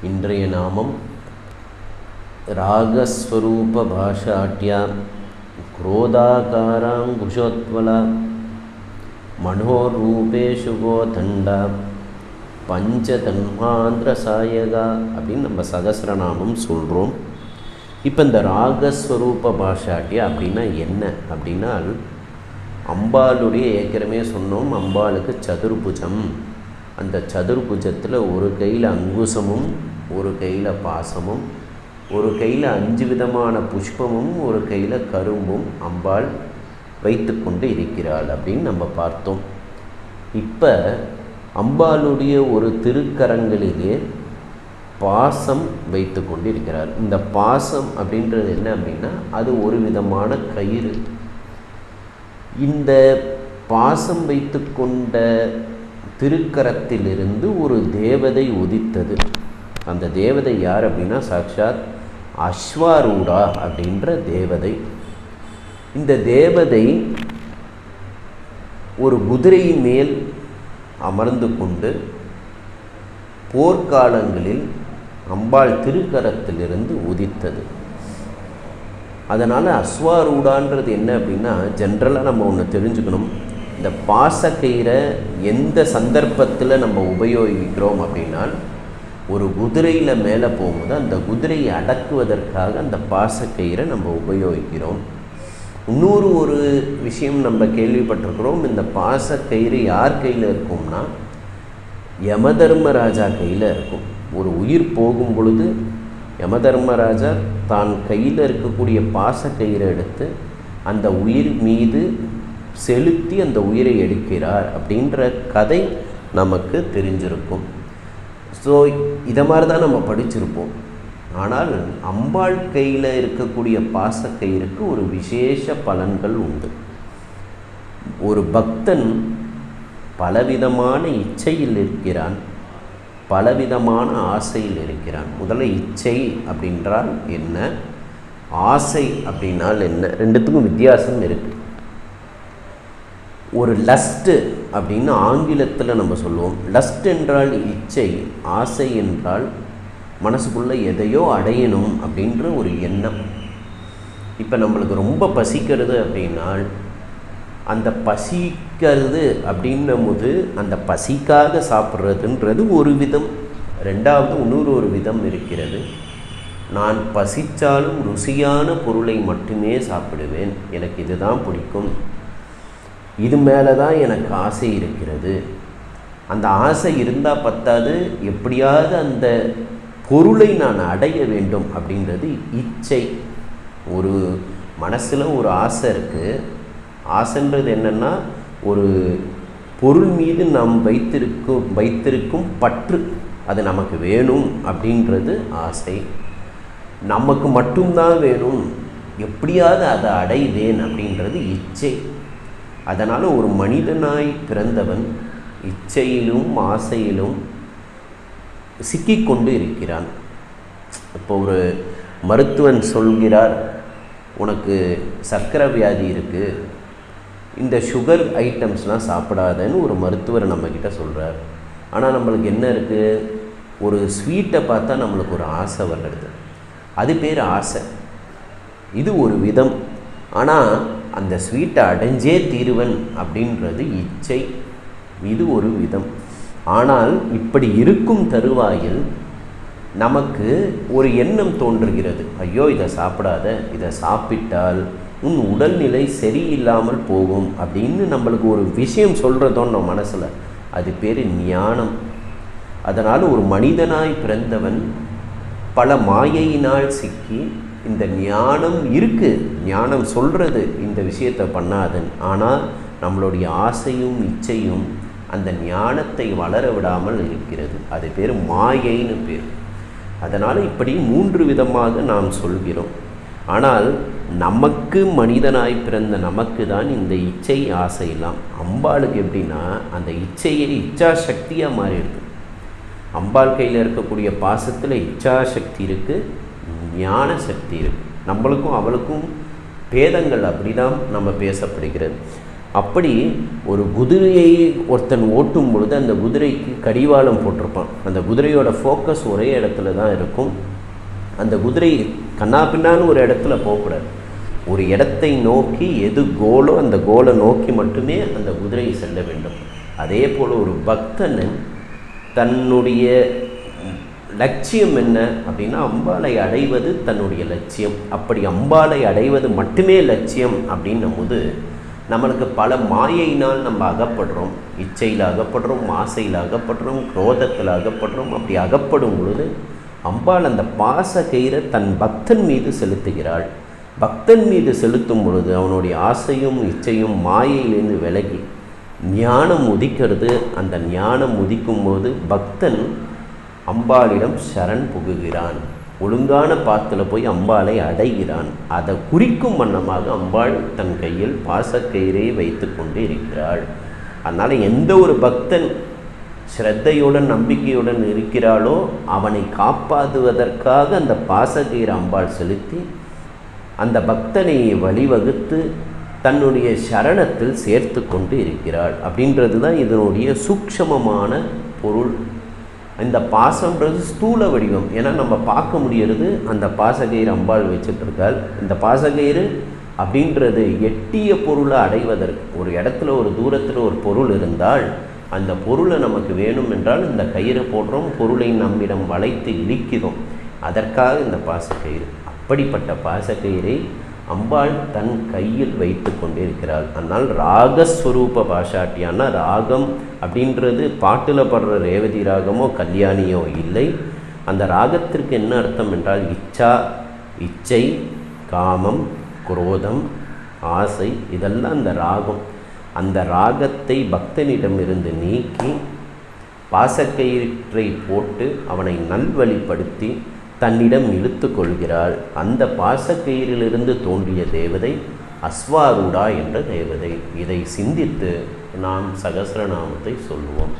இன்றைய நாமம் ராகஸ்வரூப பாஷாட்யா குரோதாகாராங்குஷோத்வலா மனோரூபேஷு கோதண்டா பஞ்சதன்மாந்திர சாயகா அப்படின்னு நம்ம சகஸ்ரநாமம் சொல்கிறோம். இப்போ இந்த ராகஸ்வரூப பாஷாட்யா அப்படின்னா என்ன அப்படின்னா, அம்பாளுடைய ஏற்கனவே சொன்னோம், அம்பாளுக்கு சதுர்புஜம். அந்த சதுர்புஜத்தில் ஒரு கையில் அங்குசமும் ஒரு கையில் பாசமும் ஒரு கையில் 5 விதமான புஷ்பமும் ஒரு கையில் கரும்பும் அம்பாள் வைத்து கொண்டு இருக்கிறாள் அப்படின்னு நம்ம பார்த்தோம். இப்போ அம்பாளுடைய ஒரு திருக்கரங்களிலே பாசம் வைத்து கொண்டு இருக்கிறார். இந்த பாசம் அப்படின்றது என்ன அப்படின்னா, அது ஒரு விதமான கயிறு. இந்த பாசம் வைத்து கொண்ட திருக்கரத்திலிருந்து ஒரு தேவதை உதித்தது. அந்த தேவதை யார் அப்படின்னா, சாட்சாத் அஸ்வாரூடா அப்படின்ற தேவதை. இந்த தேவதை ஒரு குதிரை மேல் அமர்ந்து கொண்டு போர்க்காலங்களில் அம்பாள் திருக்கரத்திலிருந்து உதித்தது. அதனால் அஸ்வாரூடான்றது என்ன அப்படின்னா, ஜென்ரலாக நம்ம ஒன்று தெரிஞ்சுக்கணும். இந்த பாசக்கயிறை எந்த சந்தர்ப்பத்தில் நம்ம உபயோகிக்கிறோம் அப்படின்னா, ஒரு குதிரையில் மேலே போகும்போது அந்த குதிரையை அடக்குவதற்காக அந்த பாசக்கயிறை நம்ம உபயோகிக்கிறோம். இன்னொரு ஒரு விஷயம் நம்ம கேள்விப்பட்டிருக்கிறோம். இந்த பாசக்கயிறு யார் கையில் இருக்கும்னா, யமதர்மராஜா கையில் இருக்கும். ஒரு உயிர் போகும் பொழுது யமதர்மராஜா தான் கையில் இருக்கக்கூடிய பாசக்கயிறை எடுத்து அந்த உயிர் மீது செலுத்தி அந்த உயிரை எடுக்கிறார் அப்படின்ற கதை நமக்கு தெரிஞ்சிருக்கும். ஸோ இதை மாதிரி தான் நம்ம படிச்சிருப்போம். ஆனால் அம்பாள் கையில் இருக்கக்கூடிய பாசக்கயிறுக்கு ஒரு விசேஷ பலன்கள் உண்டு. ஒரு பக்தன் பலவிதமான இச்சையில் இருக்கிறான், பலவிதமான ஆசையில் இருக்கிறான். முதல்ல இச்சை அப்படின்றால் என்ன, ஆசை அப்படின்னால் என்ன, ரெண்டுத்துக்கும் வித்தியாசம் இருக்குது. ஒரு லஸ்ட்டு அப்படின்னு ஆங்கிலத்தில் நம்ம சொல்லுவோம். லஸ்ட் என்றால் இச்சை, ஆசை என்றால் மனசுக்குள்ளே எதையோ அடையணும் அப்படின்ற ஒரு எண்ணம். இப்போ நம்மளுக்கு ரொம்ப பசிக்கிறது அப்படின்னால், அந்த பசிக்கிறது அப்படின்னும் போது அந்த பசிக்காக சாப்பிட்றதுன்றது ஒரு விதம். ரெண்டாவது இன்னொரு ஒரு விதம் இருக்கிறது. நான் பசித்தாலும் ருசியான பொருளை மட்டுமே சாப்பிடுவேன், எனக்கு இதுதான் பிடிக்கும், இது மேலே தான் எனக்கு ஆசை இருக்கிறது. அந்த ஆசை இருந்தால் பத்தாது, எப்படியாவது அந்த பொருளை நான் அடைய வேண்டும் அப்படின்றது இச்சை. ஒரு மனசில் ஒரு ஆசை இருக்குது. ஆசைன்றது என்னென்னா, ஒரு பொருள் மீது நாம் வைத்திருக்கும் பற்று, அது நமக்கு வேணும் அப்படின்றது ஆசை. நமக்கு மட்டும்தான் வேணும், எப்படியாவது அதை அடைவேன் அப்படின்றது இச்சை. அதனால் ஒரு மனிதனாய் பிறந்தவன் இச்சையிலும் ஆசையிலும் சிக்கிக்கொண்டு இருக்கிறான். இப்போ ஒரு மருத்துவன் சொல்கிறார், உனக்கு சர்க்கரை வியாதி இருக்குது, இந்த சுகர் ஐட்டம்ஸ்லாம் சாப்பிடாதன்னு ஒரு மருத்துவர் நம்மக்கிட்ட சொல்கிறார். ஆனால் நம்மளுக்கு என்ன இருக்குது, ஒரு ஸ்வீட்டை பார்த்தா நம்மளுக்கு ஒரு ஆசை வருது, அது பேர் ஆசை. இது ஒரு விதம். ஆனால் அந்த ஸ்வீட்டை அடைஞ்சே தீருவன் அப்படின்றது இச்சை, இது ஒரு விதம். ஆனால் இப்படி இருக்கும் தருவாயில் நமக்கு ஒரு எண்ணம் தோன்றுகிறது, ஐயோ இதை சாப்பிடாத, இதை சாப்பிட்டால் உன் உடல்நிலை சரியில்லாமல் போகும் அப்படின்னு நம்மளுக்கு ஒரு விஷயம் சொல்கிறதோன்னு நம்ம மனசில், அது பேர் ஞானம். அதனால் ஒரு மனிதனாய் பிறந்தவன் பல மாயையினால் சிக்கி, இந்த ஞானம் இருக்குது, ஞானம் சொல்கிறது இந்த விஷயத்தை பண்ணாதன், ஆனால் நம்மளுடைய ஆசையும் இச்சையும் அந்த ஞானத்தை வளர விடாமல் இருக்கிறது. அது பேர் மாயைன்னு பேர். அதனால் இப்படி 3 விதமாக நாம் சொல்கிறோம். ஆனால் நமக்கு மனிதனாய் பிறந்த நமக்கு தான் இந்த இச்சை ஆசையெல்லாம். அம்பாளுக்கு எப்படின்னா, அந்த இச்சையை இச்சா சக்தியாக மாறிடுது. அம்பாள் கையில் இருக்கக்கூடிய பாசத்தில் இச்சா சக்தி இருக்குது, ஞான சக்தி இருக்குது. நம்மளுக்கும் அவளுக்கும் பேதங்கள் அப்படி தான் நம்ம பேசப்படுகிறது. அப்படி ஒரு குதிரையை ஒருத்தன் ஓட்டும் பொழுது அந்த குதிரைக்கு கடிவாளம் போட்டிருப்பான். அந்த குதிரையோட ஃபோக்கஸ் ஒரே இடத்துல தான் இருக்கும். அந்த குதிரை கண்ணா பின்னான்னு ஒரு இடத்துல போகக்கூடாது. ஒரு இடத்தை நோக்கி எது கோலோ அந்த கோலை நோக்கி மட்டுமே அந்த குதிரை செல்ல வேண்டும். அதே போல் ஒரு பக்தன் தன்னுடைய லட்சியம் என்ன அப்படின்னா அம்பாளை அடைவது தன்னுடைய லட்சியம். அப்படி அம்பாளை அடைவது மட்டுமே லட்சியம் அப்படின்னும் போது நம்மளுக்கு பல மாயையினால் நம்ம அகப்படுறோம். இச்சையில் அகப்படுறோம், ஆசையில் அகப்படுறோம், குரோதத்தில் அகப்படுறோம். அப்படி அகப்படும் பொழுது அம்பாள் அந்த பாச கயிறை தன் பக்தன் மீது செலுத்துகிறாள். பக்தன் மீது செலுத்தும் பொழுது அவனுடைய ஆசையும் இச்சையும் மாயையிலேருந்து விலகி ஞானம் உதிக்கிறது. அந்த ஞானம் உதிக்கும் போது பக்தன் அம்பாளிடம் சரண் புகுகிறான். ஒழுங்கான பாத்தில் போய் அம்பாளை அடைகிறான். அதை குறிக்கும் வண்ணமாக அம்பாள் தன் கையில் பாசக்கயிறை வைத்து கொண்டு இருக்கிறாள். அதனால் எந்த ஒரு பக்தன் ஸ்ரத்தையுடன் நம்பிக்கையுடன் இருக்கிறாளோ அவனை காப்பாற்றுவதற்காக அந்த பாசக்கயிறை அம்பாள் செலுத்தி அந்த பக்தனை வழிவகுத்து தன்னுடைய சரணத்தில் சேர்த்து கொண்டு இருக்கிறாள். அப்படின்றது தான் இதனுடைய சூக்ஷமமான பொருள். இந்த பாசம்ன்றது ஸ்தூல வடிவம். ஏன்னா நம்ம பார்க்க முடியறது அந்த பாசக்கயிறு அம்பாள் வச்சுட்ருக்காள். இந்த பாசக்கயிறு அப்படின்றது எட்டிய பொருளை அடைவதற்கு ஒரு இடத்துல ஒரு தூரத்தில் ஒரு பொருள் இருந்தால் அந்த பொருளை நமக்கு வேணும் என்றால் இந்த கயிறை போடுறோம், பொருளை நம்மிடம் வளைத்து இழுக்கிறோம். அதற்காக இந்த பாசக்கயிறு. அப்படிப்பட்ட பாசக்கயிறை அம்பாள் தன் கையில் வைத்து கொண்டிருக்கிறாள். அதனால் ராகஸ்வரூப பாஷாட்டியானா ராகம் அப்படின்றது பாட்டில் படுற ரேவதி ராகமோ கல்யாணியோ இல்லை. அந்த ராகத்திற்கு என்ன அர்த்தம் என்றால் இச்சை, காமம், குரோதம், ஆசை, இதெல்லாம் அந்த ராகம். அந்த ராகத்தை பக்தனிடமிருந்து நீக்கி பாசக்கயிற்றை போட்டு அவனை நல்வழிப்படுத்தி தன்னிடம் இழுத்து கொள்கிறாள். அந்த பாசக்கயிறிலிருந்து தோன்றிய தேவதை அஸ்வாரூடா என்ற தேவதை. இதை சிந்தித்து நாம் சகஸ்ரநாமத்தை சொல்லுவோம்.